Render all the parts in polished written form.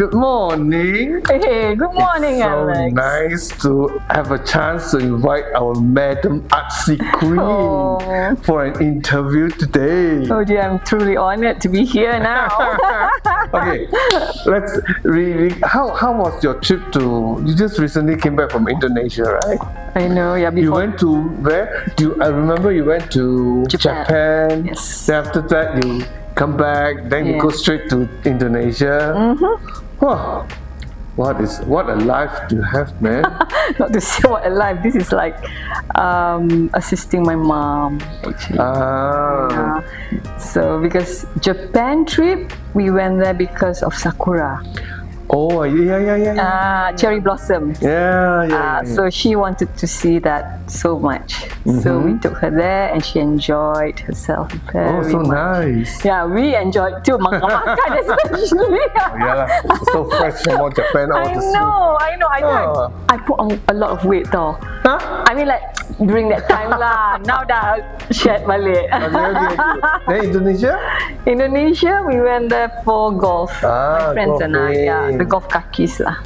good morning. Hey, good morning, It's so Alex. nice to have a chance to invite our Madam Artsy Queen for an interview today. Oh dear, I'm truly honored to be here now. Okay, let's really. How was your trip to? You just recently came back from Indonesia, right? I know, yeah, You before. went to where? I remember you went to Japan. Yes. Then after that, you come back. Then you Yeah. go straight to Indonesia. Wow. What a life you have, man. Not to say what a life, this is like assisting my mom, actually. Ah. So, because Japan trip, we went there because of Sakura. Oh, yeah. Cherry blossom. Yeah. So she wanted to see that so much. So we took her there and she enjoyed herself very Oh, so much. nice. Yeah, we enjoyed too. Makan especially. Yeah, so fresh from Japan. I know. I put on a lot of weight though. Huh? I mean like during that time lah. Now dah shed balik. Okay. Then Indonesia? Indonesia, we went there for golf. My friends and I, the golf kakis lah.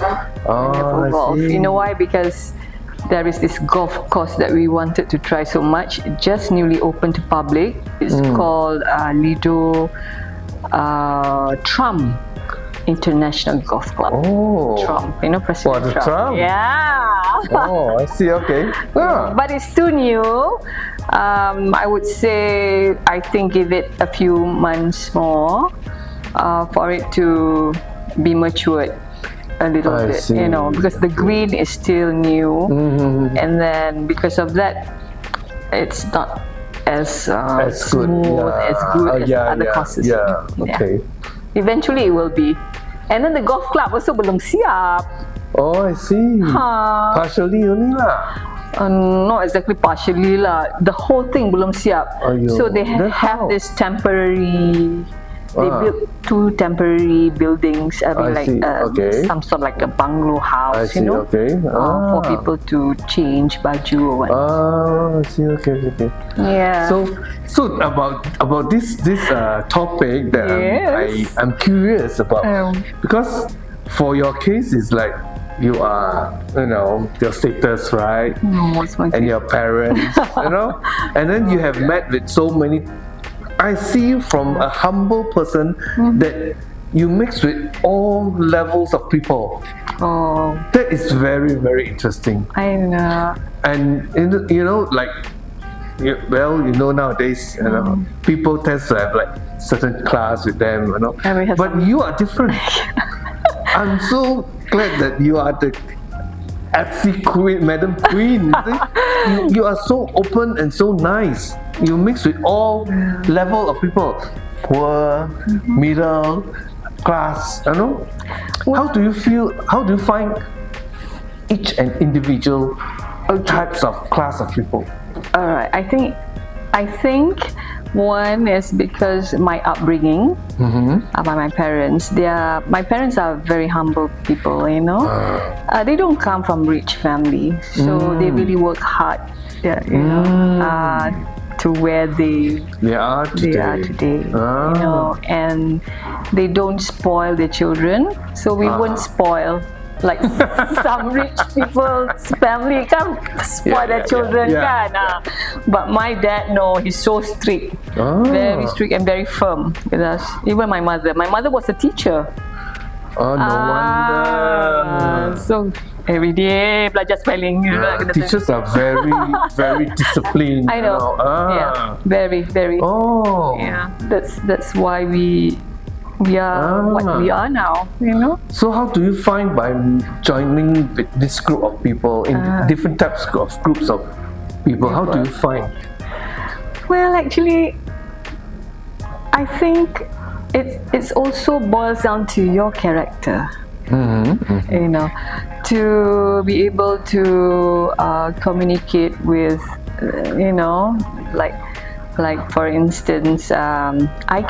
For golf. I see. You know why? Because there is this golf course that we wanted to try so much. Just newly opened to public. It's called Lido Trump International Golf Club. Oh. Trump, you know, President the Trump? Yeah. Oh, I see. Okay. But it's still new. I would say, I think give it a few months more for it to be matured a little I bit, see. you know, because the green is still new, and then because of that, it's not as smooth, as good as other courses. Yeah. Okay. Eventually, it will be. And then the golf club also belum siap. Oh, I see. Partially only lah. Not exactly partially lah. The whole thing belum siap. So they Then have how? this temporary. They built 2 temporary buildings. I mean, I like see. Okay. some sort of like a bungalow house, I see. you know, Okay. for people to change baju or what. I see. Okay. Yeah. So about this topic that Yes. I'm curious about, because for your case it's like you are, you know, your status, right? What's my And your parents, you know, and then you have met with so many. I see you from a humble person that you mix with all levels of people. Oh, That is very, very interesting. I know. And you know, like, nowadays, you know, people tend to have like certain class with them, you know. And we have But you are different. I'm so glad that you are the Artsy Queen, Madam Queen. You are so open and so nice. You mix with all level of people, poor, middle, class. You know. How do you feel? How do you find each and individual types of class of people? All right. I think one is because my upbringing by my parents. My parents are very humble people, you know. They don't come from rich family, so they really work hard, you know, to where they are today. You know, and they don't spoil their children, so we won't spoil. Like some rich people's family can spoil their children, kan? But my dad, no, he's so strict, very strict and very firm with us. Even my mother was a teacher. Oh, no wonder. So every day belajar spelling. Teachers are very, very disciplined. I know. Yeah, very. Oh. Yeah, that's why we are what we are now, you know. So how do you find by joining this group of people in different types of groups of people? How do you find? Well, actually, I think it's also boils down to your character. You know, to be able to communicate with, you know, like for instance, I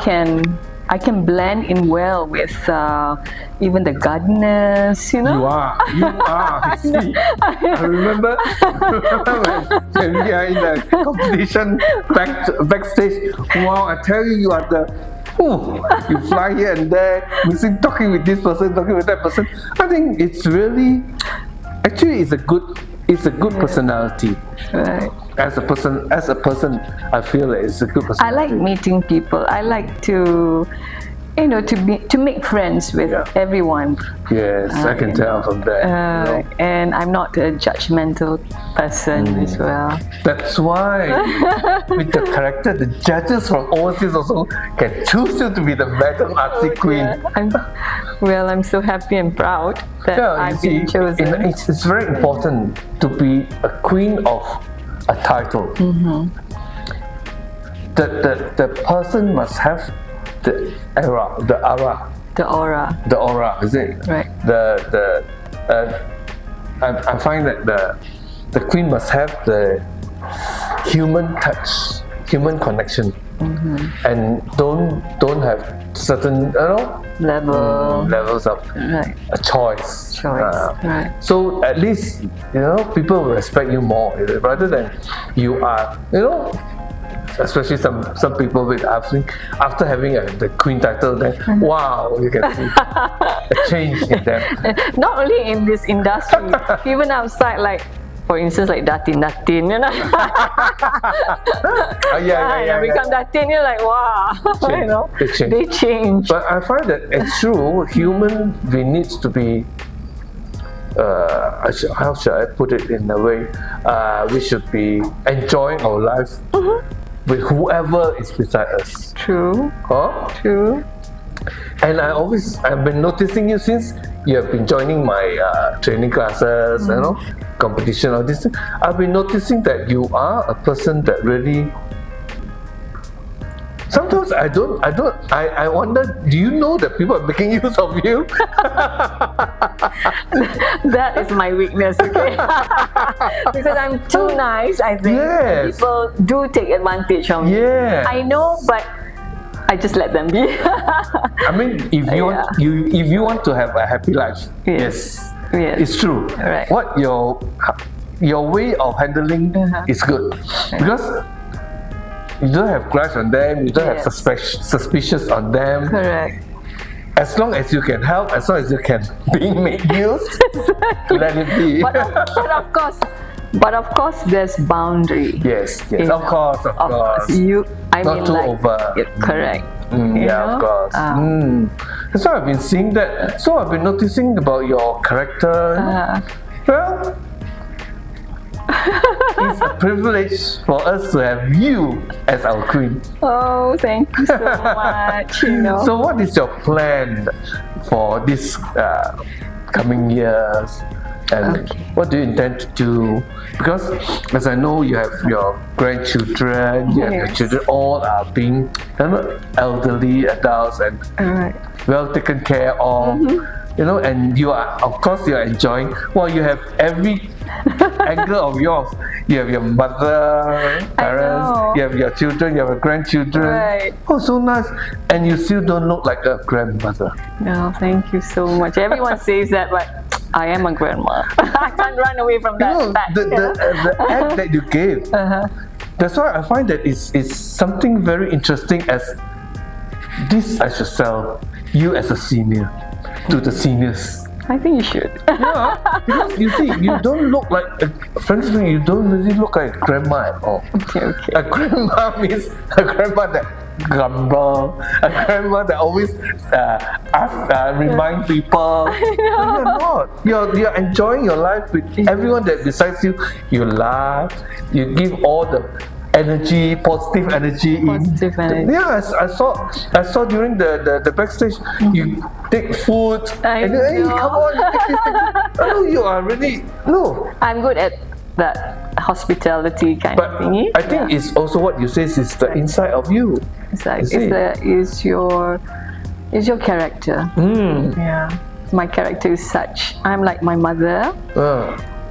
can blend in well with even the gardeners, you know. You are. I see. I remember when we are in the competition backstage. Wow, I tell you, you are the oh, you fly here and there, missing talking with this person, talking with that person. I think it's really, actually, it's a good personality. Right. As a person, I feel that it's a good personality. I like meeting people. I like to, to make friends with everyone. Yes, I can tell from that. And I'm not a judgmental person as well. That's why, with the character, the judges from overseas also can choose you to be the Madam Artsy Queen. Yeah. I'm so happy and proud that I've been chosen. It's very important to be a queen of a title. The person must have the aura. The aura, Is it? Right. I find that the queen must have the human touch, human connection, and don't have certain levels of a choice. Right. So at least people will respect you more rather than you are especially some people with after having the queen title, then wow, you can see a change in them. Not only in this industry, even outside, like for instance, like Datin, become Datin, you're like, wow, they change. But I find that it's true. Human, we need to be. How should I put it in a way? We should be enjoying our life with whoever is beside us. True. Huh? True. And I've been noticing you since you have been joining my training classes, competition, all this. I've been noticing that you are a person that really. Sometimes I wonder, do you know that people are making use of you? That is my weakness, okay? Because I'm too nice, I think. Yes. People do take advantage of me. Yeah. I know, but I just let them be. I mean, if you want to have a happy life, yes. It's true. Right. What your way of handling is good, because you don't have grudge on them, you don't have suspicious on them. Correct. As long as you can help, as long as you can being made use, let it be. But of course, there's boundary. Yes, of course. Not too over. Correct. Of course. That's why I've been seeing that. So I've been noticing about your character. Well, it's a privilege for us to have you as our queen. Oh, thank you so much. So what is your plan for this coming years? And what do you intend to do? Because as I know, you have your grandchildren, you have your children, all are being elderly adults and well taken care of. And you are, of course, you are enjoying. Well, you have every angle of yours. You have your mother, parents, you have your children, you have your grandchildren. Right. Oh, so nice. And you still don't look like a grandmother. No, thank you so much. Everyone says that, but I am a grandma. I can't run away from that fact. The act that you gave. That's why I find that it's something very interesting as this I should sell you as a senior to the seniors. I think you should. Because you see, you don't look like, frankly, you don't really look like a grandma at all. Okay. A grandma means a grandma that grumble, a grandma that always remind people. You're not. You're enjoying your life with everyone that besides you. You laugh, you give all the positive energy. Yeah, I saw during the backstage. You take food and hey, come on, you take this. Oh, you are really I'm good at that hospitality kind of thingy. I think it's also what you say is the inside of you. It's your character. Yeah, my character is such. I'm like my mother.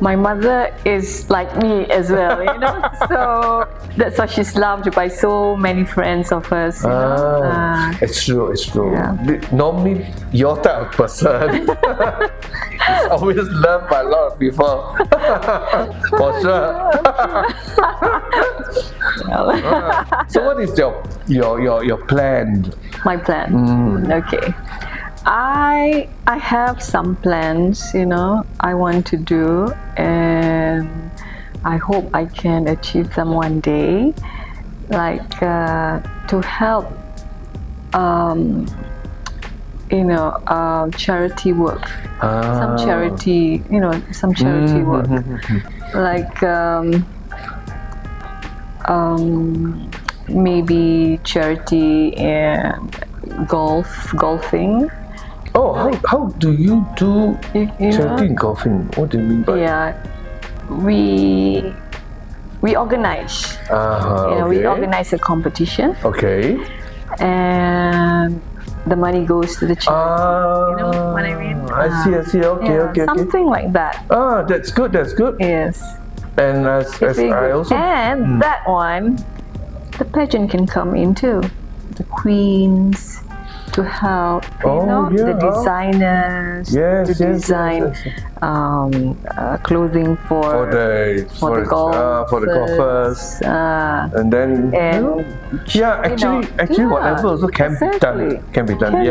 my mother is like me as well, you know. So that's why she's loved by so many friends of hers. You know? It's true. It's true. Yeah. Normally, your type of person is always loved by a lot of people. For sure. So, what is your plan? My plan. Okay. I have some plans, you know, I want to do, and I hope I can achieve them one day, like to help, you know, charity work, some charity, you know, some charity work, like maybe charity and golfing. Oh, how do you do You charity know? in golfing? What do you mean by? Yeah, we organize. You know, we organize a competition, Okay. and the money goes to the charity. You know what I mean? I see. Okay, Yeah, okay. something like that. That's good. Yes. And as Very I good. also And that one, the pageant can come in too. The queens to help, you know, the designers to design clothing for the golfers. And then actually whatever also can be done. Can be done.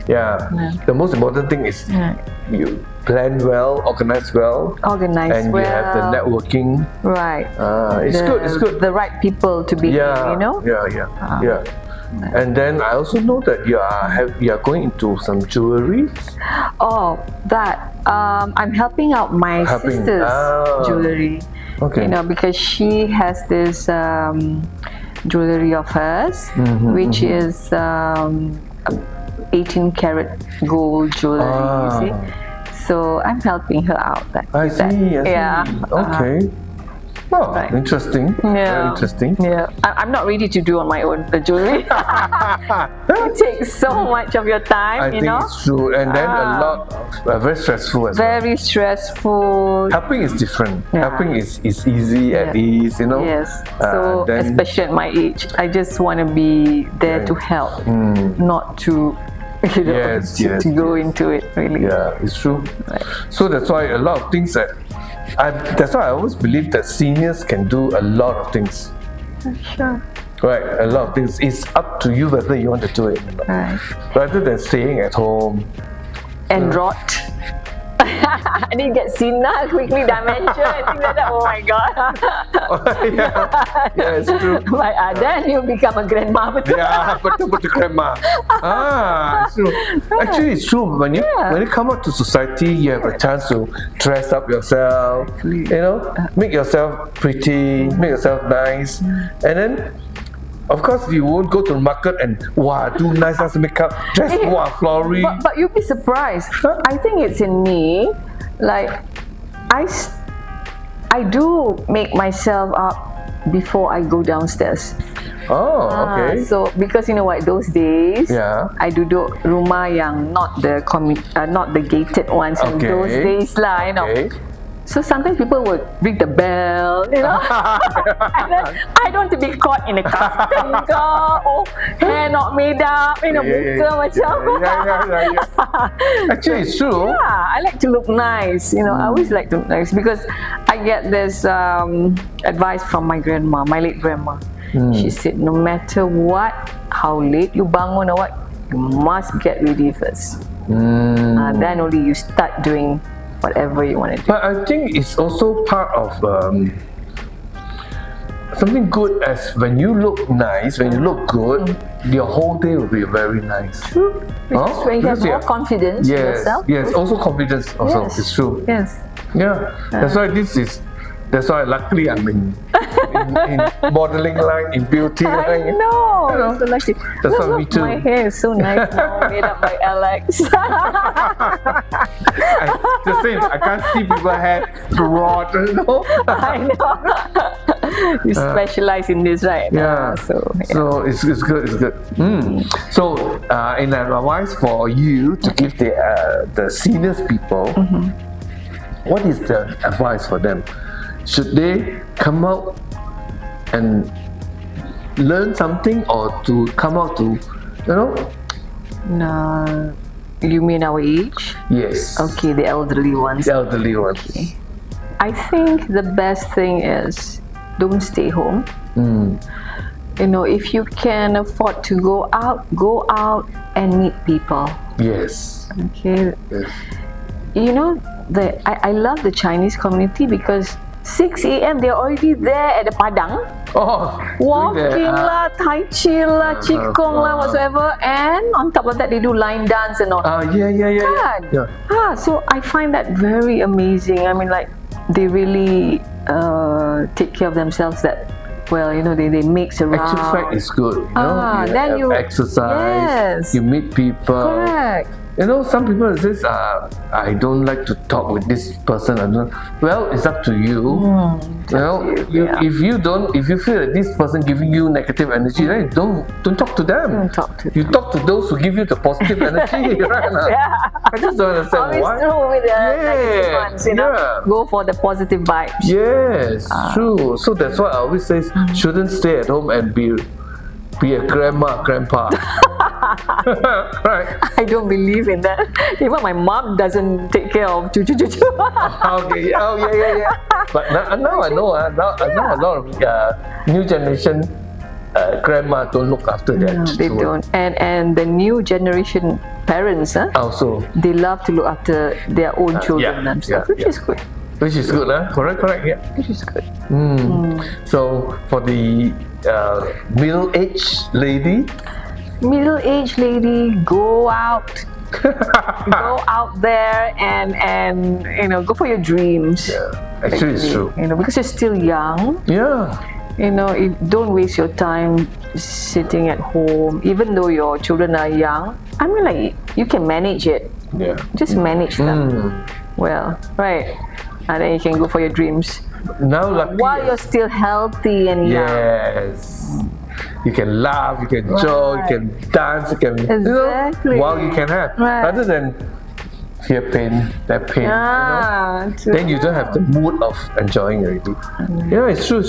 Yeah. The most important thing is you plan well, organize well, and you have the networking. Right. It's good. The right people to be there, you know. Yeah. And then I also know that you are going into some jewelry. Oh, that I'm helping out my sister's jewelry. Okay. You know, because she has this jewelry of hers, which is 18 karat gold jewelry. You see, so I'm helping her out. I see. Yeah. Okay. Oh, interesting. Very interesting. Yeah, I'm not ready to do on my own the jewelry. It takes so much of your time, I think it's true, and then a lot of, very stressful as well. Very stressful. Helping is different. Helping is easy, at ease, you know. Yes. So especially at my age, I just want to be there to help, not to, you know, to go into it really. Yeah, it's true. Right. So that's why a lot of things that's why I always believe that seniors can do a lot of things. Sure. Right, a lot of things. It's up to you whether you want to do it or not. Right. Rather than staying at home. And rot. And then get senile quickly, dementia, and things like that. Oh my god. Yeah, it's true. Like, then you become a grandma. Yeah, betul grandma. It's true. Actually, it's true. When you come out to society, you have a chance to dress up yourself. You know, make yourself pretty, make yourself nice, and then. Of course, you won't go to the market and do nice makeup, dress flowery. But you'd be surprised. I think it's in me. Like, I do make myself up before I go downstairs. Oh, okay. So because you know what, those days, I duduk rumah yang not the gated ones. In those days lah, you know. So sometimes people would ring the bell, you know. And then I don't want to be caught in a kaftan or hair not made up, you know, muka macam. Actually, it's true. Yeah, I like to look nice, you know. I always like to look nice because I get this advice from my grandma, my late grandma. She said, no matter what, how late you bangun or what, you must get ready first. Then only you start doing whatever you want to do. But I think it's also part of something good, as when you look nice, when you look good, your whole day will be very nice. True. When you have more confidence in yourself. Yes, also confidence also. Yes. It's true. Yes. Yeah. That's why luckily I'm in modeling line, in beauty line. I know. So lucky. That's why me too. My hair is so nice now, made up by Alex. The same. I can't see people's hair broad, you know. I know. You specialize in this, right? Yeah. So it's good. It's good. So in advice for you to give the seniors people. what is the advice for them? Should they come out and learn something, or to come out to, No, you mean our age? Yes. Okay, the elderly ones. The elderly ones. Okay. I think the best thing is don't stay home. If you can afford to go out and meet people. Yes. Okay. Yes. I love the Chinese community because 6 a.m. they're already there at the Padang. Oh, Walking lah, Tai Chi lah, Qigong lah, whatsoever. And on top of that, they do line dance and all. Yeah. So I find that very amazing. I mean, like, they really take care of themselves. That, well, they mix around. Exercise is good. Then you exercise. Yes. You meet people. Correct. Some people says, I don't like to talk with this person. Well, it's up to you. If you feel that this person giving you negative energy, then don't talk to them. Don't talk to you them. talk to those who give you the positive energy, right? I just don't understand Always why. through with the negative ones, Go for the positive vibes. Yes, true. So that's why I always say, shouldn't stay at home and be a grandpa. Right. I don't believe in that. Even my mom doesn't take care of cucu. Okay. Oh, yeah. But now I know. Now a lot of new generation grandma don't look after their No, they children. don't. And the new generation parents, Also, they love to look after their own children themselves, which is good. Which is good, huh? Correct, yeah. Which is good. So for the middle-aged lady, go out. Go out there and go for your dreams. actually it's true. Because you're still young. Yeah. Don't waste your time sitting at home, even though your children are young. I mean, like, you can manage it. Yeah. Just manage them. Well, right. And then you can go for your dreams. Now, luckily, while you're still healthy and young. yes, you can laugh, you can joke, you can dance, you can while you can have, rather than fear pain, that pain. Then you don't have the mood of enjoying already. Yeah, it's true.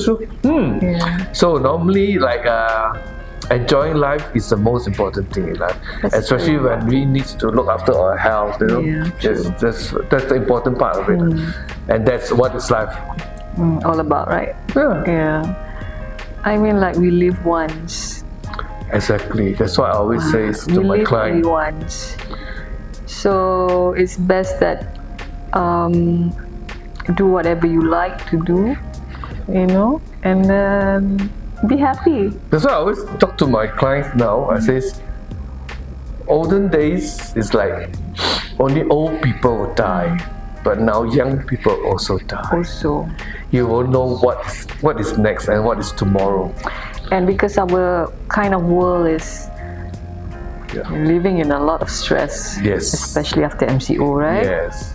So normally, like, enjoying life is the most important thing in life, especially when we need to look after our health. That's the important part of it, and that's what is life all about, right? Yeah. I mean, like, we live once. Exactly. That's what I always say to my client. We live only once. So it's best that do whatever you like to do, and then be happy. That's why I always talk to my clients now. I say, olden days is like only old people would die, but now young people also die. Also, you won't know what is next and what is tomorrow. And because our kind of world is living in a lot of stress, especially after MCO, right? Yes.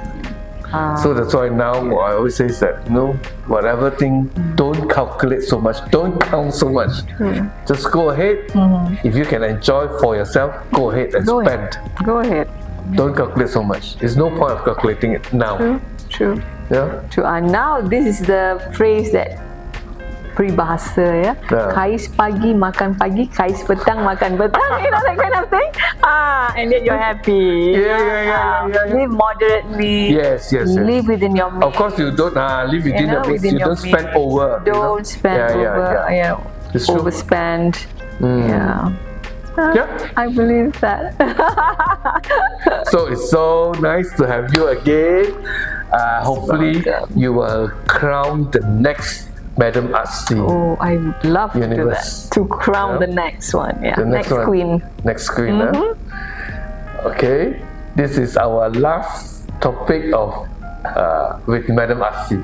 So that's why now I always say that whatever thing, don't calculate so much, don't count so much. Just go ahead. If you can enjoy for yourself, go ahead and spend. Go ahead. Don't calculate so much. There's no point of calculating it now. True. Yeah. True. And now this is the phrase that peribahasa, kais pagi makan pagi, kais petang makan petang, that kind of thing. And then you're happy. Yeah. Live moderately. Yes. Live within your means. Of course, you don't live within the means. You don't spend over. Don't spend over. It's true. Overspend. I believe that. So it's so nice to have you again. Hopefully, you will crown the next Madam Artsy. Oh, I would love Universe. to do that. To crown the next one. Yeah. The next one. Queen. Next queen. Okay. This is our last topic of with Madam Artsy.